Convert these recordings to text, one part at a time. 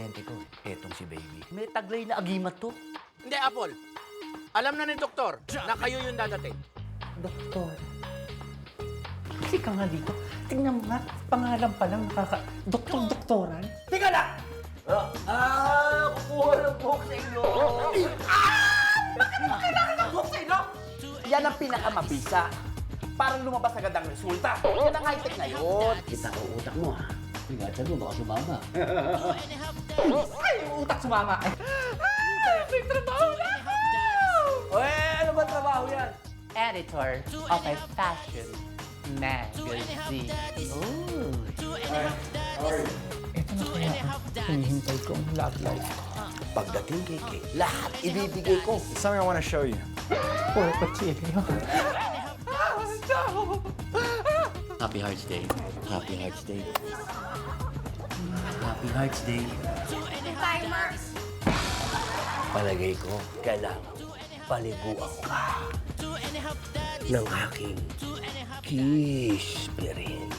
kliyente ko. Etong si Baby. May taglay na agimat to. Hindi, Apple. Alam na ni Doktor na kayo yung dadating. Doktor. Kasi ka nga dito. Tingnan mo nga, pangalan pa lang doktoran. Tika na! Kukuha ng buhok sa inyo. Bakit mo kailangan ng buhok sa inyo? Yan ang pinakamabisa. Parang lumabas agad ang resulta. Yan ang high-tech ngayon. Kita ko utak mo, ha? Tingnan mo, baka sumama. Ay, yung utak sumama. May trabaho na ako! Uy, ano ba trabaho yan? Editor of a fashion magazine. Oh. Ito na kaya hinihintay ko ang love life ko. Pagdating kay Kate, lahat ibibigay ko. Something I want to show you. Puro pachilyo. Happy Hearts Day. Happy Hearts Day. Happy Hearts Day. Timer! Palagay ko, kailangan paliguan ka ng aking kiss pirin.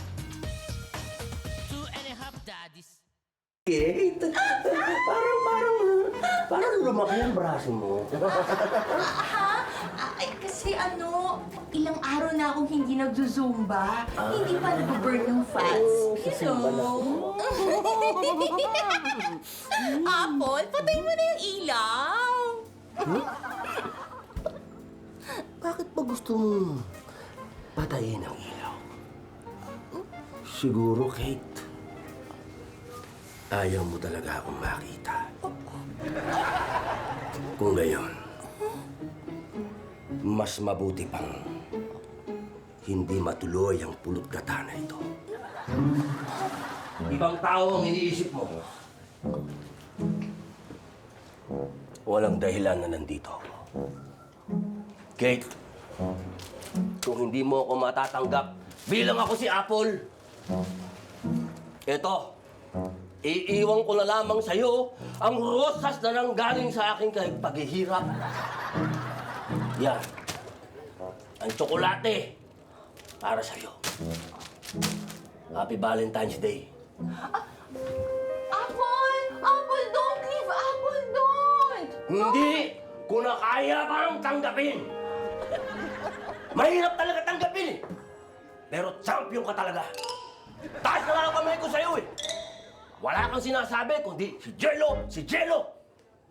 Kate, parang lumaki ang braso mo. Ha? Ay, kasi ilang araw na akong hindi nagzuzumba. Hindi pa nag-burn ng fats. You know? Apple, patay mo na yung ilaw. Bakit ba gusto mong patayin ang ilaw? Siguro, Kate, ayaw mo talaga akong makita. Kung gayon, mas mabuti pang hindi matuloy ang pulot gata na ito. Ibang tao ang iniisip mo. Walang dahilan na nandito ako. Kate, kung hindi mo ako matatanggap bilang ako si Apple, eto, iiwan ko na lamang sa'yo ang rosas na nanggaling sa aking paghihirap. Yan. Ang tsokolate para sa'yo. Happy Valentine's Day. Apple! Apple, don't leave! Apple, don't! Hindi ko na kaya parang tanggapin. Mahirap talaga tanggapin eh. Pero champion ka talaga. Taas na lang ang kamay ko sa'yo eh. Wala kang sinasabi kundi si Jello, si Jello.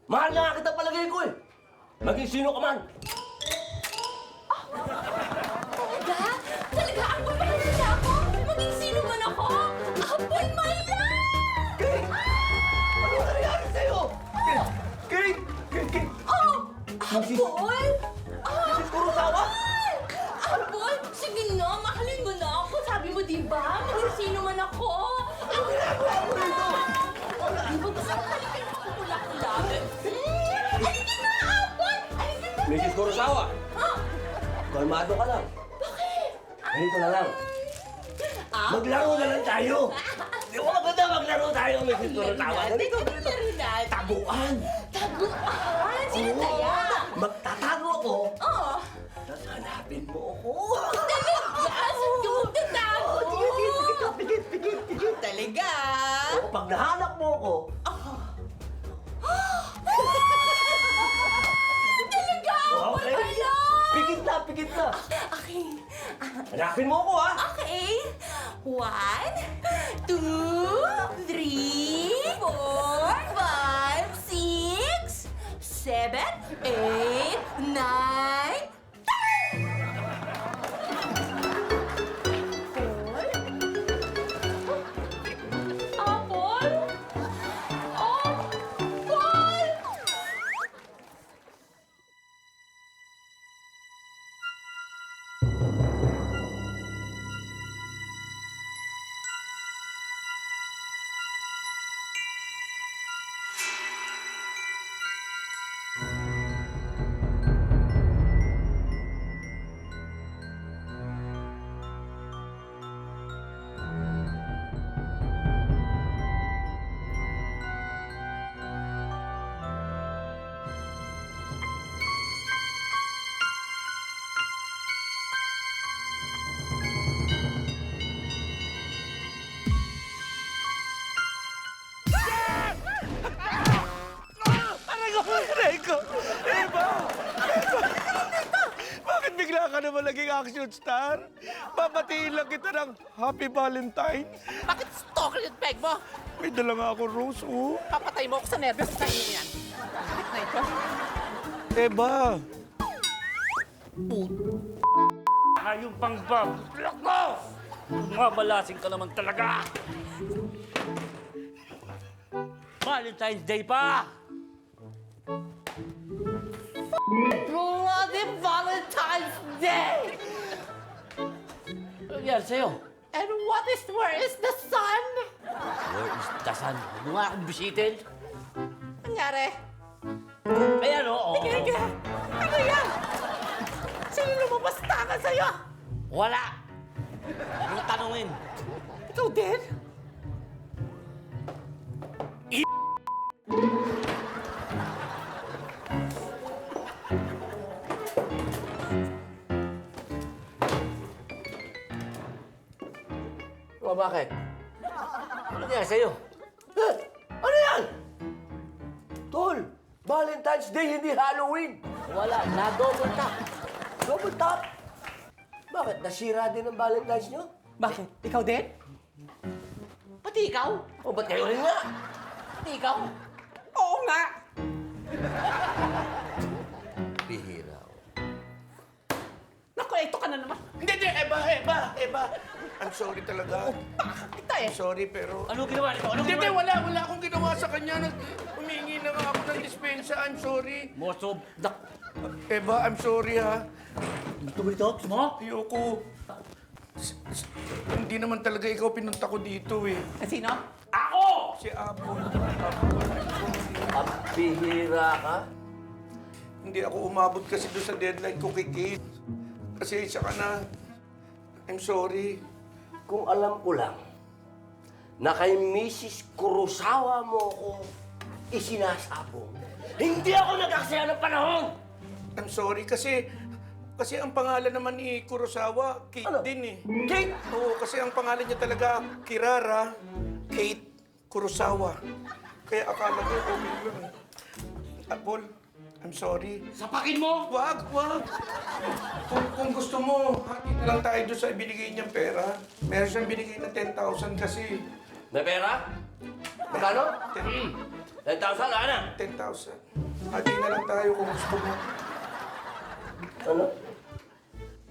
Mahal na nga kita palagay ko eh. Maging sino ka man. Talaga? Talaga, Apple, mahal na ako? Maging sino man ako? Apple, my love! Ano nangyari sa'yo? Kate! Kate! Oh! Apple! Mrs. Kurosawa? Apple, sige na, mahalin mo na ako. Sabi mo, di ba? Maging sino man ako. Ano ginagawa mo rito? Di ba gusto mo halikan ako kulak-kulak? Halika na, Apple! Halika na! Mrs. Kurosawa, Ah! kalmado ka lang. Bakit? Ganito na lang. Maglaro na lang tayo. Di ba maganda maglaro tayo, Mrs. Kurosawa? Ganito, ganito. Taguan. Taguan? Sino kaya? Magtatago ako. Oo. Tapos hanapin mo ako. Huwag na tago! Pigit. Talaga? O, pag nahanap mo ako, Talaga? okay. Wala! Pigit na. Okay. Hanapin mo ako, ha? Okay. 1, 2, 3, 4, 5, 6, 7, 8, 9, Apple? Apple! naman naging action star. Papatiin lang kita ng Happy Valentine. Bakit stalker yung peg mo? May dala nga ako rose, oh. Papatay mo ako sa nervyos sa inyo yan. Bakit na ito? Eba, Hayong pangbab! Look mo! Mabalasing ka naman talaga! Valentine's Day pa! Bloody Valentine's Day! Ano nangyari sa'yo? And where is the sun? Where is the sun? Huwag mo nga akong bisitin. Nangyari? Ayan, oo. Tingnan. Ano yan? Sino lumabas tangan sa'yo? Wala! Huwag mo tanungin. Ikaw din? O, bakit? Ano nangyari sa'yo? Ano yan? Tol, Valentine's Day, hindi Halloween. Wala, na-double tap. Double top. Bakit? Nasira din ang Valentine's nyo? Bakit? Ikaw din? Pati ikaw? O, ba't kayo rin nga? Pati ikaw? Oo nga! Bihira. Naku, ito ka na naman. hindi, Eba. I'm sorry talaga. Baka kita eh. Sorry, pero... Ano ginawa nito? Ano Hindi, ginawa? wala akong ginawa sa kanya. Humingi na nga ako ng dispensa. I'm sorry. Moso, Eba, I'm sorry, ha. Gusto mo ito? Gusto mo? Ayoko. Hindi naman talaga ikaw pinunta ko dito, eh. Sino? Ako! Si Apple. Bihira ka? Hindi ako umabot kasi doon sa deadline ko kay Kate. Kasi isa ka na. I'm sorry. Kung alam ko lang na kay Mrs. Kurosawa mo ako isinasabong, hindi ako nag-aksaya ng panahon! I'm sorry kasi ang pangalan naman ni Kurosawa, Kate Ano? din eh. Kate! Oo, kasi ang pangalan niya talaga, Kirara Kate Kurosawa. Kaya akala ko okay lang. Apple, I'm sorry. Sapakin mo! Wag. Kung gusto mo, hati na lang tayo doon sa ibinigay niyang pera. Meron siyang binigay na 10,000 kasi. May pera? Magkano? 10,000, ano? 10,000. Hati na lang tayo kung gusto mo. Ano?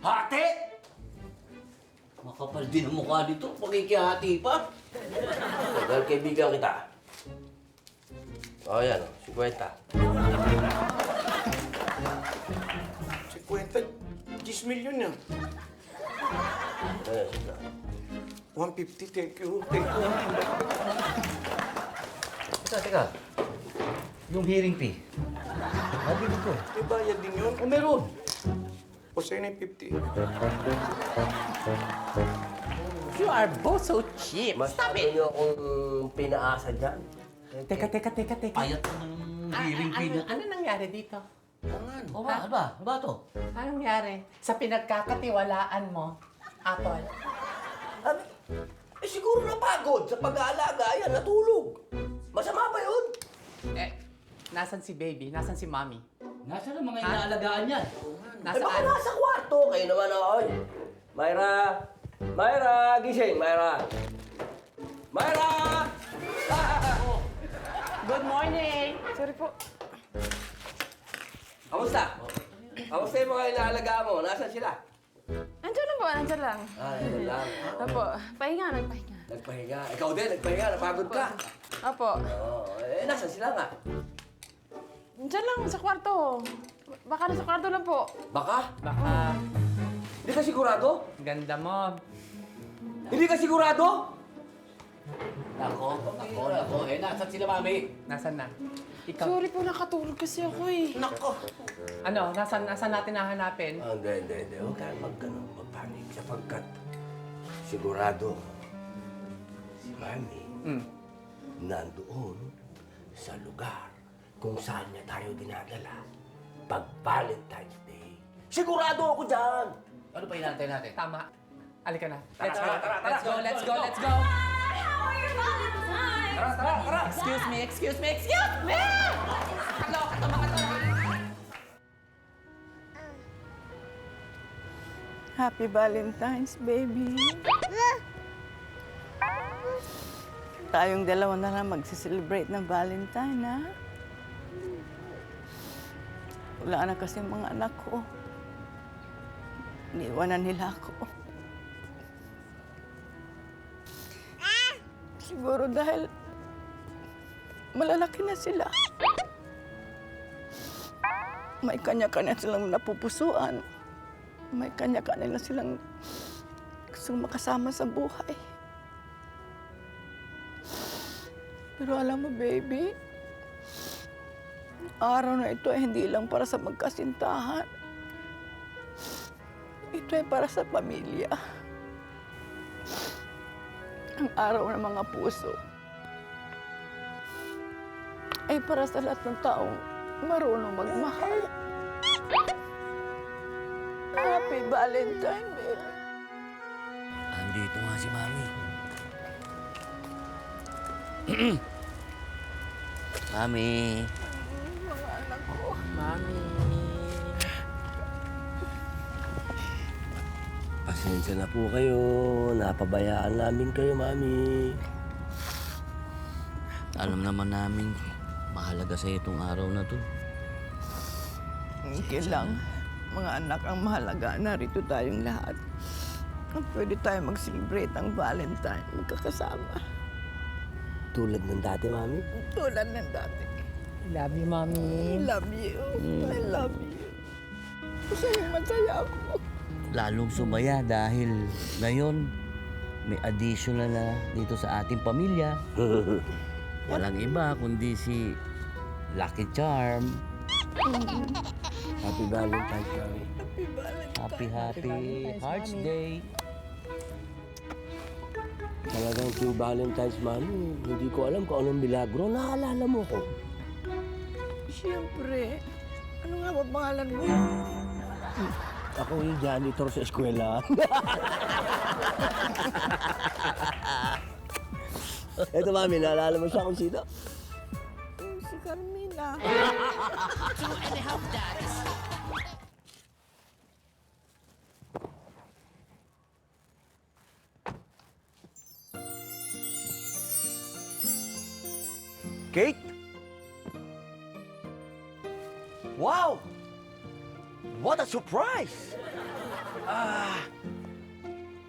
Hati! Makapal din ang mukha dito. Pagkikihati pa. Dahil kaibigan kita. O, yan. 50. 10 million yan. Ayan, sige. 150, thank you. Teka. Yung hearing fee. Nabili ko. May bayad din yun. O meron. O sa'yo na yung 50. You are both so cheap. Masyado niyo akong pinaasa dyan. Teka. Payat na ng hearing fee na. Ano nangyari dito? O ba? Ano ba to? Anong nangyari? Sa pinagkakatiwalaan mo, Apple. Siguro napagod sa pag-aalaga. Ayan, natulog. Masama ba yun? Nasan si baby? Nasan si mommy? Nasaan ang mga inaalagaan yan? Ay, baka Nasaan? nasa kwarto. Kayo naman, oy. Myra, gising, Myra. Myra! Good morning! Sorry po. Kamusta? Kamusta yung mga inaalaga mo? Nasaan sila? Nandiyan lang po, nandiyan lang. Yan lang. Opo, pahinga, nagpahinga. Nagpahinga. Ikaw din, nagpahinga. Napagod ka. Opo. Nasaan sila nga? Nandiyan lang, sa kwarto. Baka nasa kwarto lang po. Baka? Baka Hindi ka sigurado? ganda mo. Hindi ka sigurado? Nako. Nasaan sila, mami? Nasaan na? Ikaw. Sorry po, nakatulog kasi ako eh. Nako. Ano? Nasaan natin nahanapin? Hindi. Huwag kang magpanik sapagkat sigurado si Mami nandoon sa lugar kung saan niya tayo dinadala pag Valentine's Day. Sigurado ako dyan! Ano pa hinantay natin? Tama. Alika na. Tara. Let's go. How are your Valentine's? Tara! Excuse me! Kaloka to mga to. Happy Valentine's, baby. Tayong dalawa na lang magsiselebrate ng Valentine, ha? Wala na kasi mga anak ko. Iniwanan nila ako. Siguro dahil malalaki na sila. May kanya-kanya silang napupusuan. May kanya-kanya silang gustong makasama sa buhay. Pero alam mo, baby, araw na ito ay hindi lang para sa magkasintahan. Ito ay para sa pamilya. Ang araw ng mga puso ay para sa lahat ng taong marunong magmahal. Happy Valentine, baby. Andito nga si Mami. Mami. Mga anak ko. Pasensya na po kayo. Napabayaan namin kayo, Mami. Alam naman namin, mahalaga sa itong araw na to. Okay lang. Mga anak ang mahalaga. Narito tayong lahat. Pwede tayo mag-celebrate ang Valentine. Magkakasama. Tulad ng dati, Mami. Tulad ng dati. Love you, Mami. I love you. I love you. Masaya ako. Lalong sumaya dahil ngayon may additional na dito sa ating pamilya. Walang iba kundi si Lucky Charm. Happy Valentine's, Mami. Happy Hearts Day. Talagang King Valentine's, Mami. Hindi ko alam kung anong milagro. Naalala mo ko. Siyempre. Ano nga ba pangalan mo? Ako yung janitor sa eskwela. Ito, Mami, naalala mo siya kung sino? Si Carmina. Kate? Wow! What a surprise!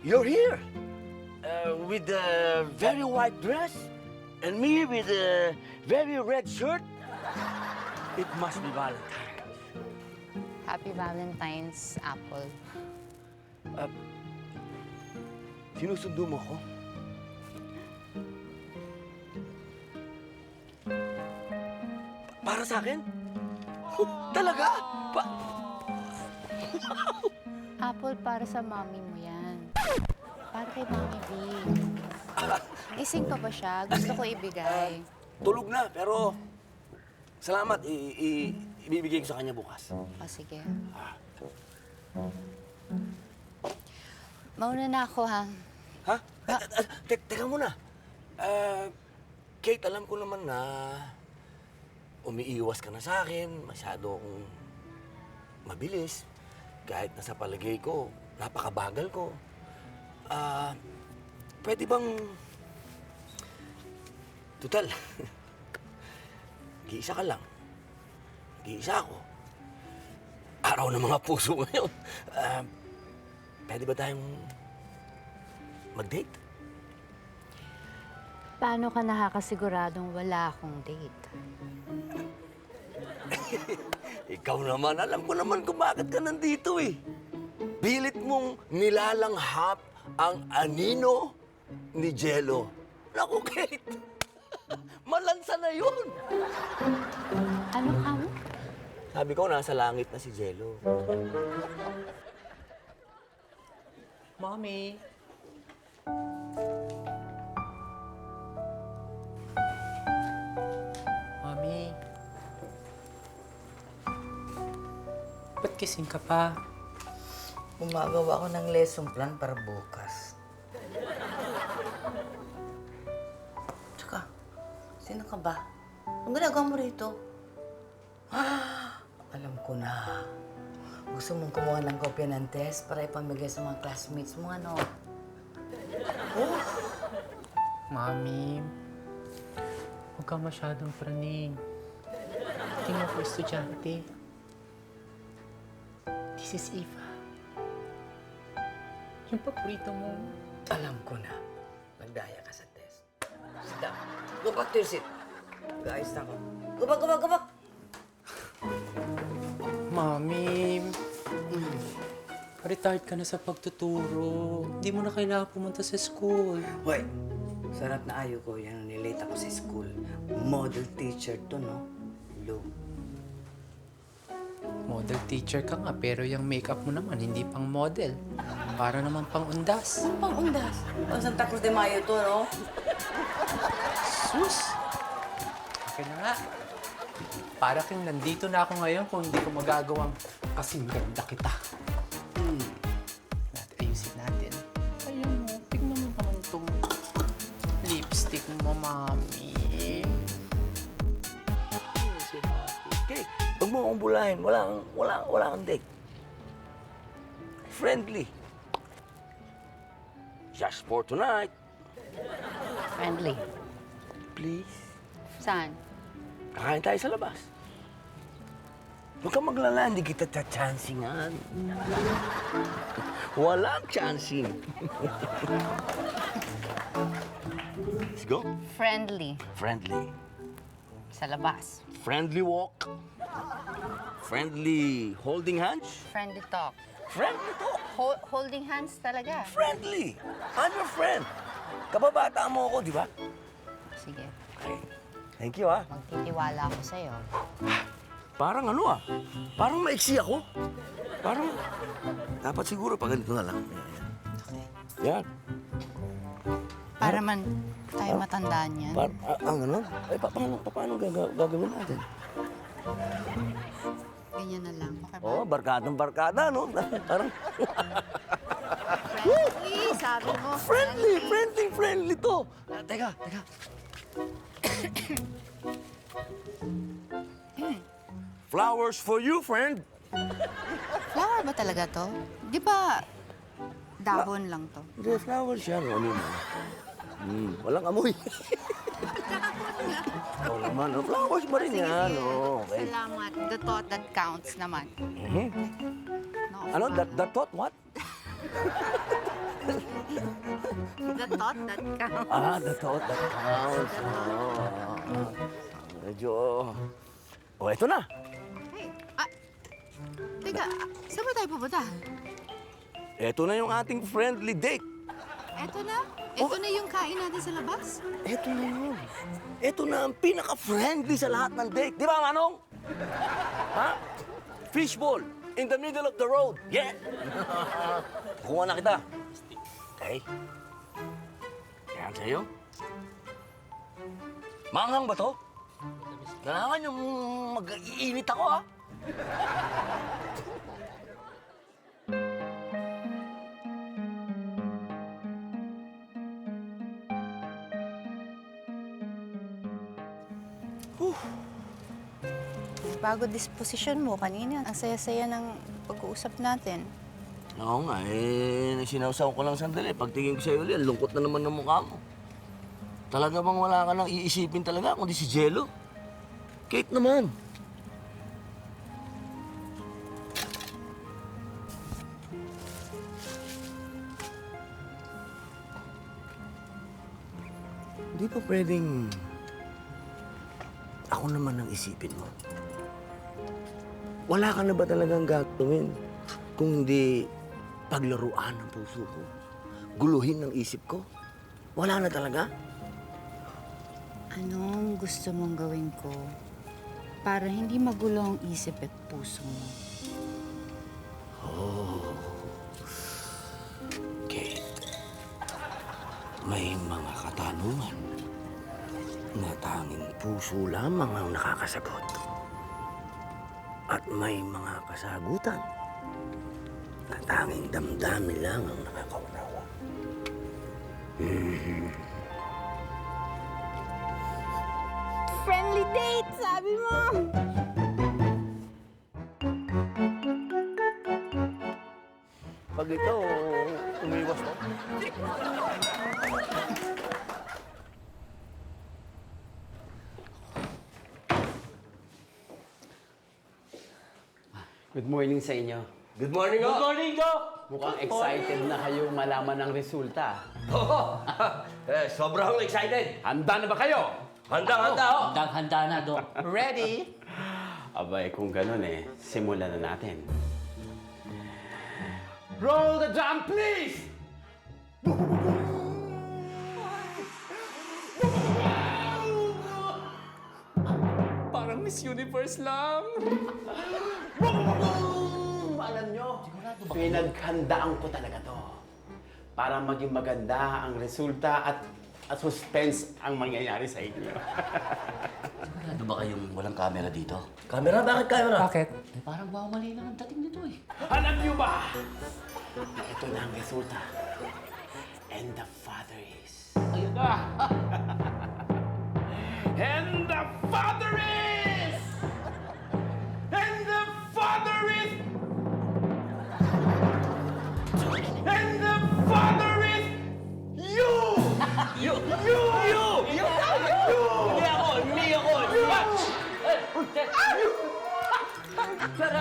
You're here with a very white dress and me with a very red shirt. It must be Valentine. Happy Valentine's, Apple. Sinusundo mo ko? Para sa akin? Talaga? Apple, para sa mommy mo yan. Para kay Mami B. Ising pa ba siya? Gusto ko ibigay. Tulog na, pero salamat. Ibibigay ko sa kanya bukas. O, sige. Mauna na ako, ha? Ha? Teka muna. Kate, alam ko naman na umiiwas ka na sa akin. Masyado akong mabilis. Kahit nasa palagay ko, napakabagal ko. Pwede bang... Tutal, giisa ka lang. Giisa ako. Araw ng mga puso ngayon. Pwede ba tayong mag-date? Paano ka nakakasiguradong wala akong date? Ikaw naman, alam ko naman kung bakit ka nandito eh. Pilit mong nilalanghap ang anino ni Jello. Naku, Kate! Malansa na yun! Ano ka mo? Sabi ko, nasa langit na si Jello. Mommy. Mommy. Ba't kising ka pa? Gumagawa ako ng lesson plan para bukas. Tsaka, sino ka ba? Ang ginagawa mo rito? Alam ko na. Gusto mong kumuha ng kopya ng test para ipamigay sa mga classmates mo, ano? Mami, huwag ka masyadong praning. Tingnan ko estudyante. This is Eva. Yung paborito mo. Alam ko na. Nagdaya ka sa test. Sit down. Go back to your seat. Guys, na ako. Go back, go back, go back! Mami, retired ka na sa pagtuturo. Hindi mo na kailangan pumunta sa school. Wait. Sarap na ayo ko. Yan, nilate ako sa school. Model teacher to, no? Lou. Model teacher ka nga, pero yung makeup mo naman, hindi pang model. Para naman pang undas. Pang undas. Pang Santa Cruz de Mayo to, no? Sus! Okay na nga. Para kang nandito na ako ngayon kung hindi ko magagawang kasing ganda kita. Ayusin natin. Ayun mo, tignan mo naman itong lipstick mo, Mami. Cake, huwag mo akong bulahin. Wala kang date. Friendly. Just for tonight. Friendly. Please. Saan? Kakain tayo sa labas. Huwag kang maglala, hindi kita cha-chancingan. Walang chancing. Let's go. Friendly. Friendly. Sa labas. Friendly walk. Friendly holding hands. Friendly talk. Friendly talk. Holding hands talaga. Friendly. I'm your friend. Kababata mo ako, di ba? Sige. Okay. Thank you, ah. Magtitiwala ako sa'yo. Parang ano, ah. Parang maiksi ako. Parang, dapat siguro pag ganito na lang. Okay. Yan. Para man tayo matandaan yan. Ano? Ay, paano gagawin natin? Ganyan na lang. Okay ba? Oh, barkadang-barkada, no? Parang, Friendly, sabi mo. friendly to. Teka. Flowers for you, friend. Flower ba talaga to? Di ba dahon lang to? Hindi, flowers yan. Ano yun? Walang amoy. Oo naman, no? Flowers ba rin yan? Oh, okay. Salamat. The thought that counts naman. No, Ano? The thought what? The thought that counts. The thought that counts. Medyo... Oh, eto na. Hey, teka, saan ba tayo pupunta? Eto na yung ating friendly date. Eto na? Eto na yung kain natin sa labas? Eto na yun. Eto na ang pinaka-friendly sa lahat ng date. Di ba, Manong? Ha? Fishball in the middle of the road. Yeah! Kuha na kita. Okay. Yan sa'yo. Manghang ba to? Kailangan yung mag-iinit ako, ha? Bago disposition mo kanina. Ang saya-saya ng pag-uusap natin. Oo nga, sinawsaw ko lang sandali. Pagtingin ko sa'yo ulit, ang lungkot na naman ng mukha mo. Talaga bang wala ka nang iisipin talaga kundi si Jello? Cake naman. Hindi pa pwedeng ako naman ang isipin mo. Wala ka na ba talagang gagawin kung hindi paglaruan ng puso ko? Guluhin ng isip ko? Wala na talaga? Anong gusto mong gawin ko para hindi magulo ang isip at puso mo? Kate, may mga katanungan na tanging puso lamang ang nakakasagot. At may mga kasagutan na tanging damdamin lang ang nakakaunawa. Friendly date, sabi mo! Pag ikaw, umiwas mo. Good morning sa inyo. Good morning, Good morning, Doc! Mukhang excited na kayo malaman ng resulta. Oo! Sobrang excited! Handa na ba kayo? Handa-handa, ho! Handa na, Dok. Ready? Abay, kung ganun simulan na natin. Roll the drum, please! Parang Miss Universe lang. Alam nyo, pinaghandaan ko talaga to. Para maging maganda ang resulta at suspense ang mangyayari sa inyo. Sigurado ba kayong walang camera dito? Camera? Bakit camera? Bakit? Eh, parang mali lang ang dating nito eh. Alam nyo ba na ito na ang resulta? And the father is... Ayun na! And the father is... And the father is... And the father is... You! Hindi ako! Sir,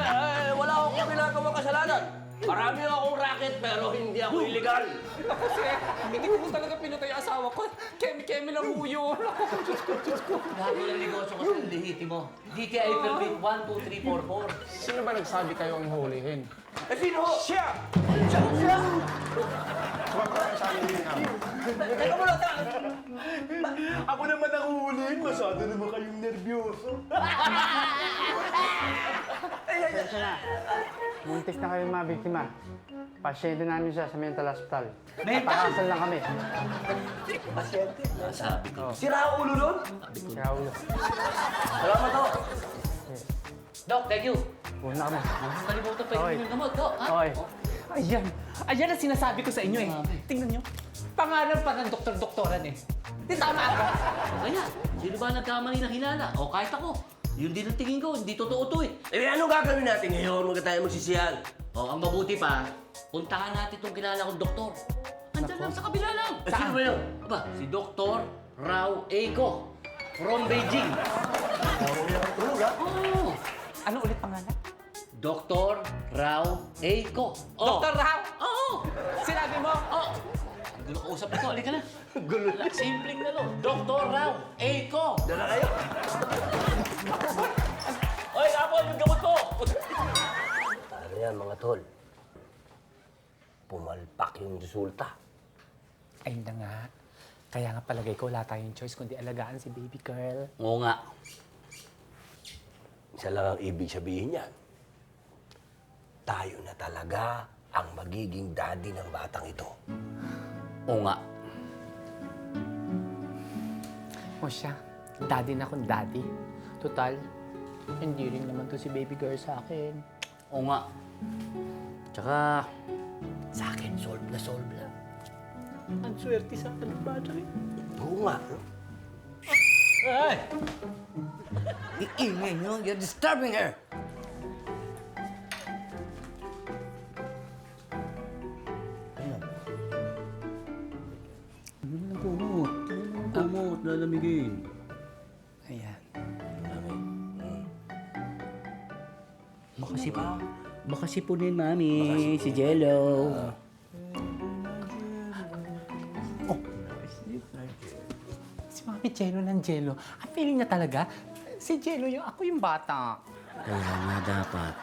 wala akong ginagawang kasalanan. Marami akong racket pero hindi ako illegal. Ako, sir, hindi ko po talaga pinatay ang asawa ko. Kemi-kemi lang po yun. Lahat ng negosyo kasi ang lihiti mo. DTI permit 1, 2, 3, 4, 4. Sino ba nagsabi kayo ang hulihin? Eh, sino ho? Siya! Teka muna, Ako naman ang huhulihin. Masyado naman kayong nervyoso. Pasensya na. Muntis na kayong mga biktima. Pasyente namin siya sa mental hospital. Napakasal lang kami. Sabi ko. Sira ang ulo nun? Kaya ulo. Salamat ho. Doc, thank you. Una kami. Kalimutan pa Okay. yung gamot, Doc. Ha? Okay. Ayan. Ayan ang sinasabi ko sa inyo eh. Tingnan nyo. Pangalan pa ng doktor-doktoran eh. Di tama ako. Kaya, sino ba nagkamali ng hinala? O kahit ako. Yun din ang tingin ko, hindi totoo to eh. Eh, anong gagawin natin ngayon? Huwag tayo magsisiyan. O, ang mabuti pa, puntahan natin itong kilala kong doktor. Andiyan lang sa kabila lang. Eh, sino ba yun? Aba, si Dr. Rao Eiko from Beijing. Tulog, ha? Oh, Ano ulit pangalan? Dr. Rao Eiko. Oh. Dr. Rao? Oo. Sinabi mo? Oh. Gulo ko usap ito, halika na. Gulo na. Simpleng na lo. Dr. Rao Eiko. Dala kayo. Oy, Apol, yung gamot ko. Ano yan, mga tol? Pumalpak yung resulta. Ayun na nga. Kaya nga palagay ko wala tayong choice kundi alagaan si baby girl. Oo nga. Isa lang ang ibig sabihin niyan. Tayo na talaga ang magiging daddy ng batang ito. Oo nga. O siya, daddy na akong daddy. Total, hindi rin naman to si baby girl sa akin. Oo nga. Tsaka, sa akin, solve na solve lang. Ang swerte sa akin ng bata eh. Oo nga. No? Ay! Iingay nyo, you're disturbing her! Kumot, lalamigin. Ayan. Baka sipunin, Mami, si Jello. Si Mami Jello ng Jello. Ang feeling niya talaga, si Jello yung ako yung bata. Kaya nga dapat,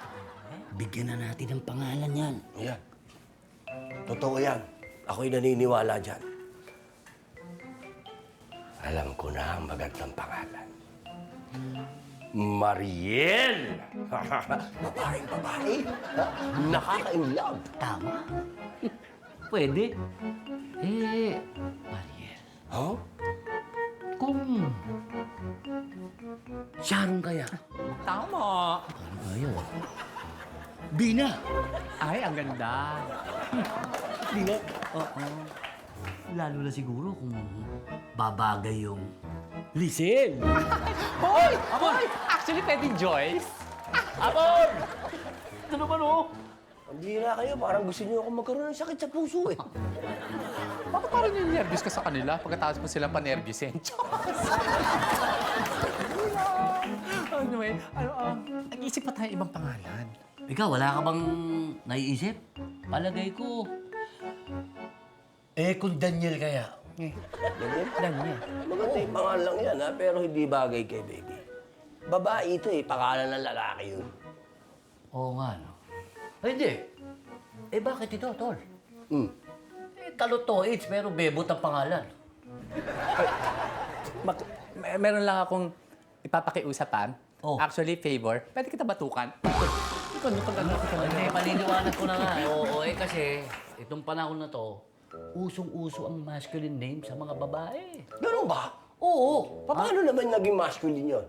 bigyan na natin ng pangalan yan. Yan. Totoo yan. Ako'y naniniwala dyan. Alam ko na ang magandang pangalan. Mariel! Babaeng babae. Nakaka-inlove. Tama. Pwede. Eh, Mariel, Huh? kung Sharon kaya? Tama. Ano ayaw? Bina! Ay, ang ganda. Bina? Oo. Lalo na siguro kung babagay yung Lisel. Hoy! Hoy! Actually, pwede Joyce. Apol! Ito naman oh. Ang bihira kayo, parang gusto niyo ako magkaroon ng sakit sa puso eh. Bakit parang yung nervous ka sa kanila pagkatapos mo silang panervyusin? Anyway, nag-iisip pa tayo ibang pangalan. Ikaw, wala ka bang naiisip? Palagay ko. Kung Daniel kaya. Daniel? Maganda yung pangalan yan ha, pero hindi bagay kay baby. Babae ito eh, pangalan ng lalaki yun. Oo nga, no? Ay, hindi. Bakit ito, Tol? Kalotoits, pero bebot ang pangalan. Meron lang akong ipapakiusapan. Oh. Actually, favor. Pwede kita batukan. Hindi, paliliwanag ko na nga. Oo, kasi itong panahon na to, usong-uso ang masculine name sa mga babae. Ganun ba? Oo. Paano naman naging masculine yun?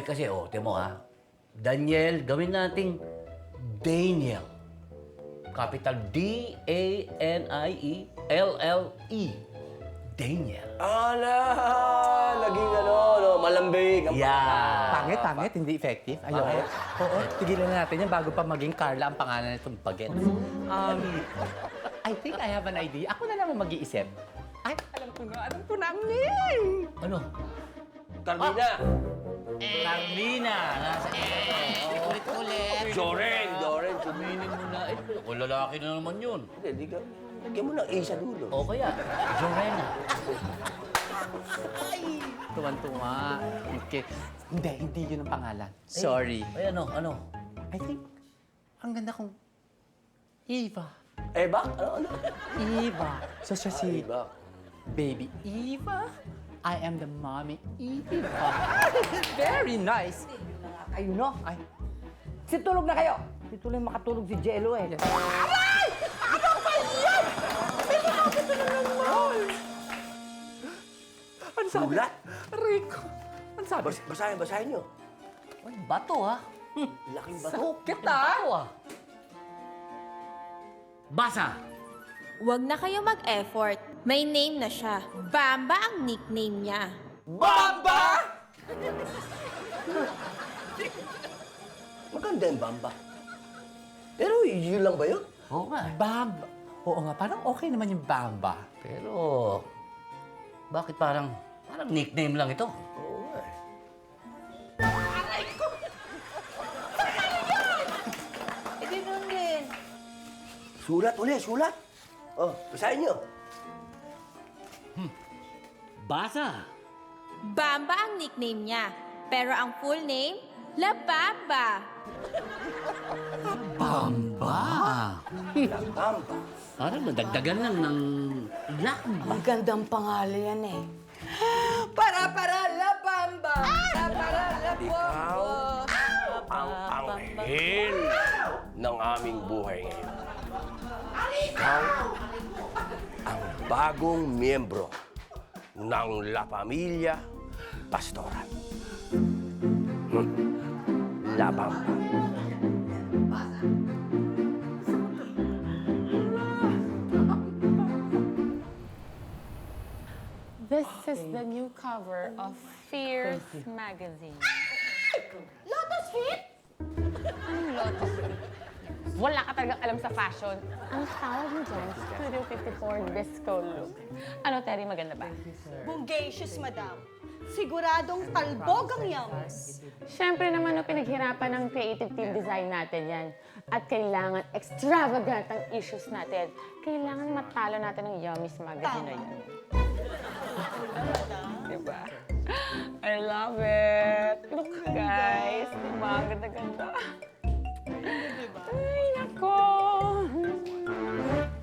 Kasi, tiyan mo ha. Daniel, gawin nating Daniel. Capital D-A-N-I-E-L-L-E. Daniel. Naging malambig. Ang Pangit, hindi effective. Ayoko. Oo, tigilan na natin yan bago pa maging Carla ang pangalan nitong baget. I think I have an idea. Ako na lang ang mag-iisip. Ay, alam ko na ang name! Ano? Carmina! Carmina! Nasa ulit-ulit. Joren! Kuminin mo na. Kung lalaki na naman yun. Hindi ka. Lagyan mo ng A sa dulo. O kaya, Jorena. Tuwan-tuwa. Okay. Hindi yun ang pangalan. Sorry. Ay, ano? I think, ang ganda kong Eva. Eva? Ano? Eva. So siya si Eva. Baby Eva. I am the mommy Eva. Very nice. Kayo, no? Ay, Situlog na kayo! Dito lang makatulog si Jello eh. yes. Ano sabi? Sulat? Rico. Ano sabi? Basahin nyo. Ay, bato ha. Laking bato. Sakit Bato ah. Basa. Huwag na kayo mag-effort. May name na siya. Bamba ang nickname niya. Bamba! Maganda yung Bamba. Pero yun lang ba yun? Oo nga. Bamba. Oo nga, parang okay naman yung Bamba. Pero, bakit parang nickname lang ito? Oo nga eh. Hindi nun din. Sulat ulit, sulat. Basahin nyo. Basa. Bamba ang nickname niya. Pero ang full name, La Bamba. Bamba. Bamba. Parang nadagdagan lang ng yak. Magandang pangalan yan eh. Para La Bamba. La Ikaw ang anghel ng aming buhay ngayon. Ikaw ang bagong miyembro ng La Familia Pastoral. La Bamba. This is the new cover of Fierce magazine. Lotus Fit? Anong Lotus? Wala ka talagang alam sa fashion. Ang tawag mo dyan, Studio 54 Disco Look. Ano, Terry, maganda ba? Bungacious, madam. Siguradong talbog ang yams. Siyempre naman, no, pinaghirapan ng creative team design natin yan. At kailangan extravagant ang issues natin. Kailangan matalo natin ng Yummy's magazine na yan. Diba? I love it! Look, guys! Diba? Ang ganda-ganda. Ay, nako!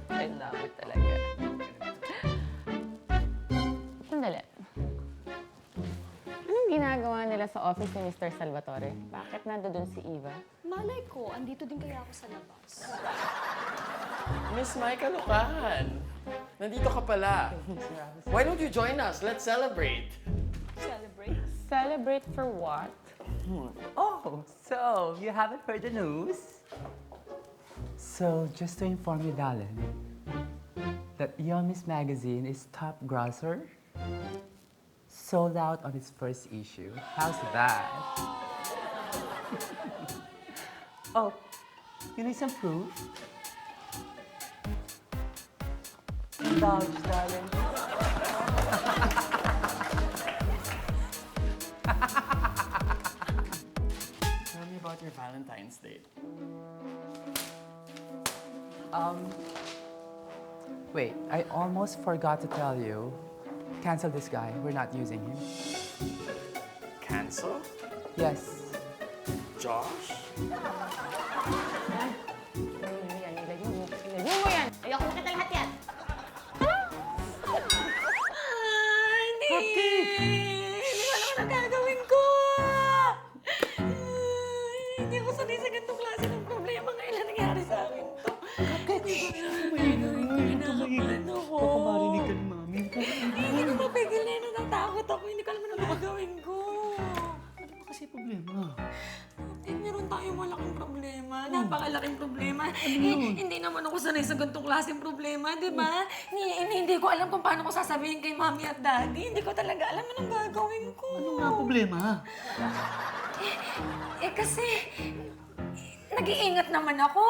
I love it talaga. Sandali. Anong ginagawa nila sa office ni Mr. Salvatore? Bakit nandoon si Eva? Malay ko, andito din kaya ako sa labas. Miss Michael Lucan, nandito ka pala. Why don't you join us? Let's celebrate. Celebrate? Celebrate for what? Oh, so you haven't heard the news? So, just to inform you, darling, that Yummy's magazine is top grosser, sold out on its first issue. How's that? Oh, You need some proof? Indulge, darling. Tell me about your Valentine's date. Wait, I almost forgot to tell you. Cancel this guy. We're not using him. Cancel? Yes. Josh? Ilagay mo yan. Ayoko makita lahat yan. Hindi ko alam ang gagawin ko. Hindi ako sanay sa ganitong klase ng problema. Kailan nangyari sa akin to? Hindi ko alam ang gagawin ko. Kinakabahan ako. Baka marinig ka ni Mami. Hindi ko mapigil na yun. Natatakot ako. Hindi ko alam ano gagawin ko. Ano ba kasi problema? Meron tayong malaking problema. Napakalaking problema. Hindi naman ako sanay sa ganitong klaseng problema, di ba? Hindi ko alam kung paano ko sasabihin kay Mami at Daddy. Hindi ko talaga alam anong gagawin ko. Ano nga problema? Kasi, nag-iingat naman ako.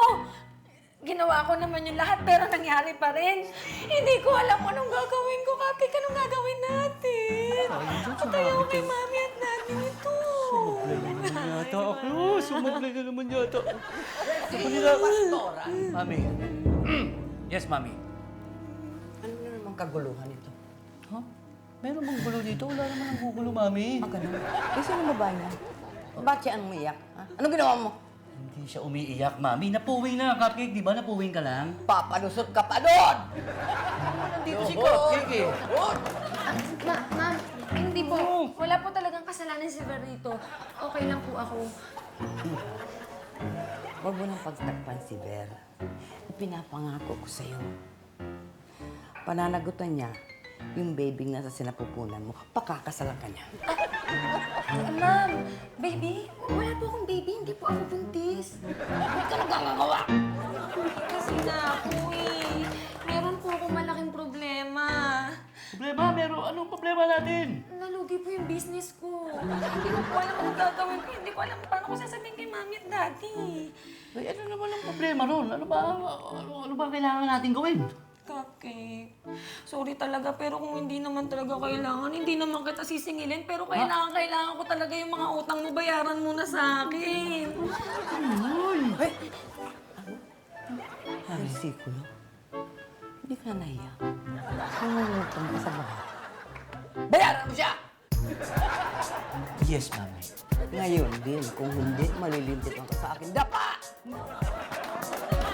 Ginawa ko naman yung lahat, pero nangyari pa rin. Hindi ko alam kung anong gagawin ko, Kapik. Anong gagawin natin? Patay ako kay Mami at Daddy nito. Yata ako. Sumablay ka naman yata. Mami. Yes, Mami. Ano na namang kaguluhan ito? Ha? Meron bang gulo dito? Wala naman ang gugulo, Mami. Ganun. Eh, sino babae niya? Ba't siya ang umiyak? Ha? Anong ginawa mo? Hindi siya umiiyak, Mami. Napuwing na, Cupcake. Di ba napuwing ka lang? Papalusot ka pa doon! Nandito si Cupcake eh. Ma'am, hindi po. Wala po talagang kasalanan si Verito. Okay lang po ako. Huwag mo nang pagtakpan si Ver. Pinapangako ko sa'yo. Pananagutan niya, yung baby nasa sinapupunan mo, pakakasalan ka niya. Ma'am, baby, wala po akong baby. Hindi po ako buntis. Ba't ka nagkakagawa? Kasi na po eh. Meron po akong malaking problema. Problema? Anong problema natin? Nalugi po yung business ko. Hindi ko po alam anong gagawin ko. Hindi ko alam paano ko sasabihin kay Mami at Daddy. Ay, ano naman ang problema ron? Ano ba kailangan natin gawin? Cupcake. Sorry talaga, pero kung hindi naman talaga kailangan, hindi naman kita sisingilin. Pero kailangan ko talaga yung mga utang mo, bayaran mo na sa akin. Narisikulo, hindi ka na nahiya. Nangungutang ka sa bahay. Bayaran mo siya! Yes, Mami. Ngayon din, kung hindi, malilimpitan ka sa akin. Dapa!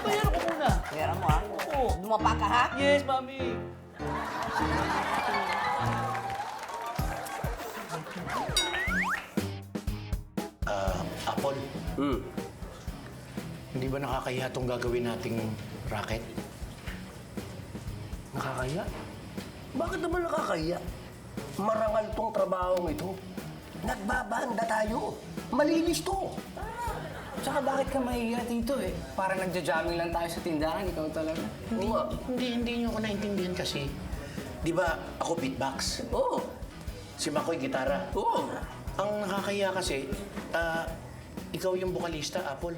Bayaran ko muna. Bayaran mo, ha? Oo. Dumapa ka, ha? Yes, Mami. Apple. Hindi ba nakakahiya itong gagawin nating racket? Nakakaya? Bakit naman nakakaya? Marangal tong trabahong ito. Nagbabanda tayo. Malinis to. Tsaka bakit ka mahihiya dito eh? Parang nagja-jamming lang tayo sa tindahan, ikaw talaga. Hindi nyo ako naintindihan kasi. Di ba ako beatbox? Oo. Si Makoy gitara? Oo. Ang nakakahiya kasi, ikaw yung vokalista, Apple.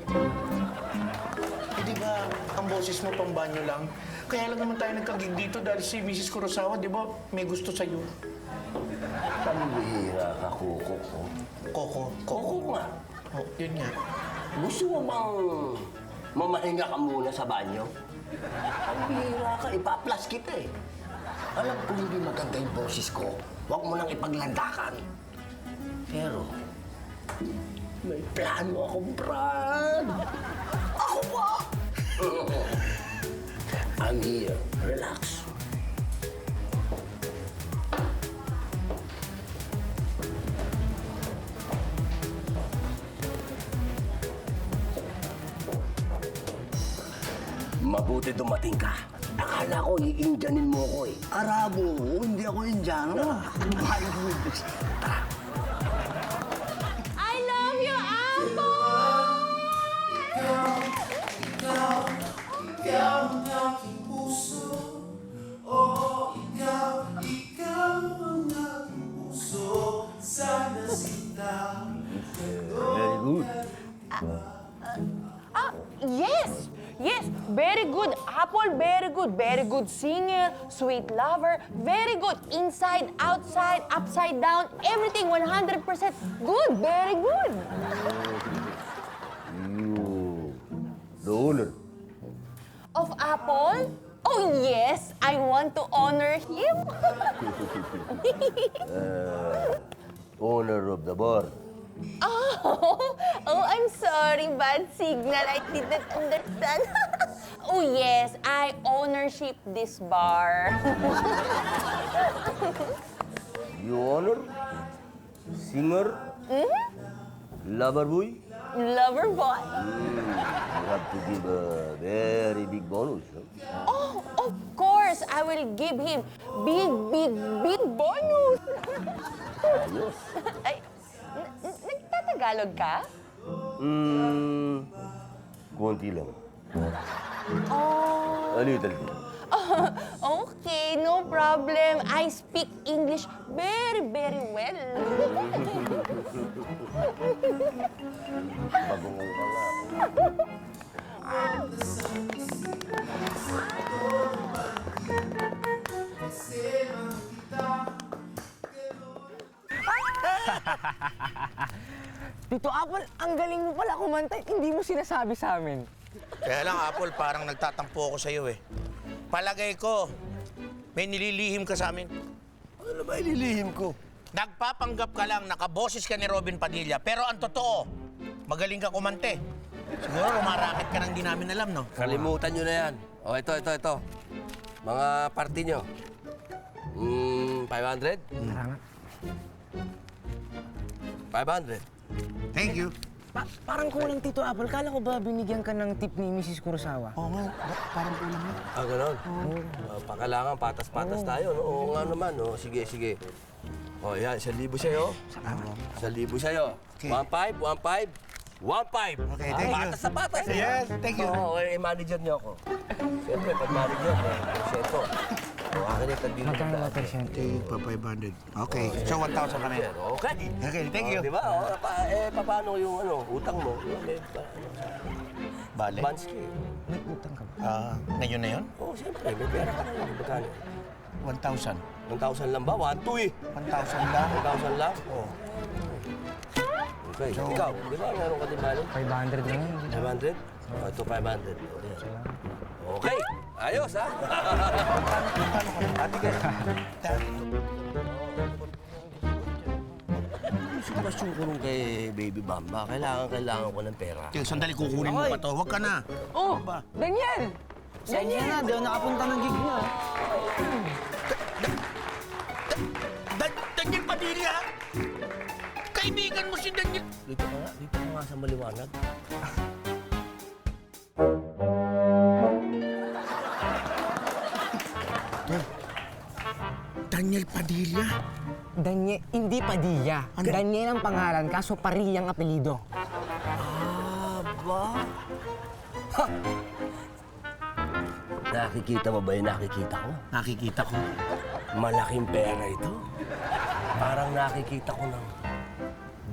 Eh di ba, ang boses mo pang banyo lang? Kaya lang naman tayo nagkagig dito dahil si Mrs. Kurosawa, di ba, may gusto sa'yo. Pambihira ka, Kuko. Koko. Kuko nga. Oh, yun nga. Gusto mo bang mamahinga ka muna sa banyo? Pambihira ka, ipaplas kita eh. Alam ko hindi maganda yung boses ko. Huwag mo nang ipaglandakan. Pero, may plano akong Brad. Ako ba? I'm here. Relax. Mabuti dumating ka. Akala ko i-Indianin mo ko eh. Arabo, hindi ako Indiano. Tara. I love you, Apple! Ikaw ang aking puso. Oh, ikaw ang aking puso. Sana sinta. Very good. Yes! Very good, Apple, very good. Very good singer, sweet lover, very good. Inside, outside, upside down, everything 100% good, very good. You, the owner. Of Apple? Oh yes, I want to honor him. Owner of the bar. Oh, I'm sorry, bad signal. I didn't understand. Oh yes, I ownership this bar. You honor? Singer? Lover boy? Lover boy. You have to give a very big bonus. Huh? Oh, of course, I will give him big bonus. Ayos. Ay, nagtatagalog ka? Konti lang. Oh. A little bit. Okay, no problem. I speak English very well. Bagong ka nga. Tito Apple, ang galing mo pala kumanta. Hindi mo sinasabi sa amin. Kaya lang, Apple, parang nagtatampo ako sa'yo eh. Palagay ko, may nililihim ka sa amin. Ano ba ililihim ko? Nagpapanggap ka lang, nakaboses ka ni Robin Padilla. Pero ang totoo, magaling ka kumante. Siguro rumarakit ka nang di namin alam, no? Kalimutan nyo na yan. O, ito. Mga party nyo. 500? Salamat. 500. Thank you. Parang kulang, Tito Apple. Kala ko ba binigyan ka ng tip ni Mrs. Kurosawa? Oo nga, parang kulang na. Ganon? Pakailangan, patas-patas tayo, no? Oo nga naman, no? Sige. O, yan, 1,000 sa'yo. Salamat. 1,000 sa'yo. Okay. 1,500. Okay, thank you. Patas na patas. Yes, thank you. Oo, manager niyo ako. Siyempre, pag manager, siyempre. O, akin yung tagdito. Magkano ba percent? Pa 500. Okay, so 1,000 kami. Okay. Okay, thank you. Di ba? Paano yung utang mo? Bale. Bansky. May utang ka ba? Ngayon na yun? Oo, siyempre. May pera ka na yun. Magkano? 1,000. 1,000 lang ba? 1,200 eh. 1,000 lang? 1,000 lang? Oo. Okay. So, ikaw, di ba meron ka din bali? 500 lang yun. 500? O, ito 500. Okay. Ayos, ha? Ate ka. Sitwasyon ko nung kay Baby Bamba, kailangan ko ng pera. Sandali, kukunin mo pa to. Huwag ka na. Oh, Daniel! Daniel na, di ako nakapunta ng gig niya. Daniel Padilla! Kaibigan mo si Daniel! Dito ka nga sa maliwanag. Daniel Padilla? Daniel, hindi Padilla. Daniel ang pangalan, kaso Pari ang apelido. Ba? Ha! Nakikita mo ba yung nakikita ko? Nakikita ko. Malaking pera ito. Parang nakikita ko ng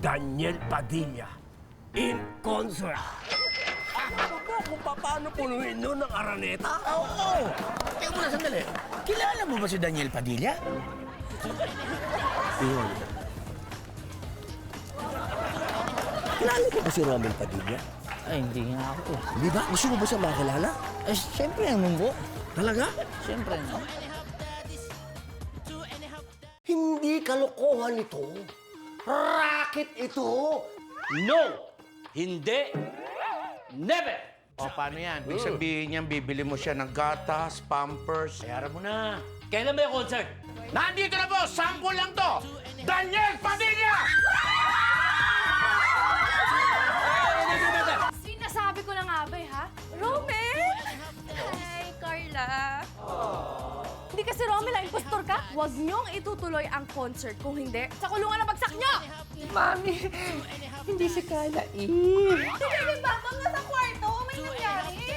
Daniel Padilla in concert. Alam mo kung paano punuin nun ng Araneta? Oo! Teka muna sandali. Kilala mo ba si Daniel Padilla? Yun. Kilala ko ba si Romel Padilla? Ay, hindi nga ako. Di ba? Gusto mo ba siya makilala? Eh, siyempre naman po. Talaga? Siyempre naman. Hindi kalokohan ito. Racket ito. No! Hindi! Never! O, paano yan? Ibig sabihin niyan, bibili mo siya ng gatas, pampers. Bayaran mo na. Kailan ba yung concert? Nandito na po! Sample lang to! Daniel Padilla! Sinasabi ko na nga ba, ha? Romel! Hi, Carla. Hindi kasi Romel, impostor ka? Huwag niyong itutuloy ang concert. Kung hindi, sa kulungan ang bagsak niyo! Mami, hindi si Carla Hindi, Bambang nasa kwarto. May nangyari.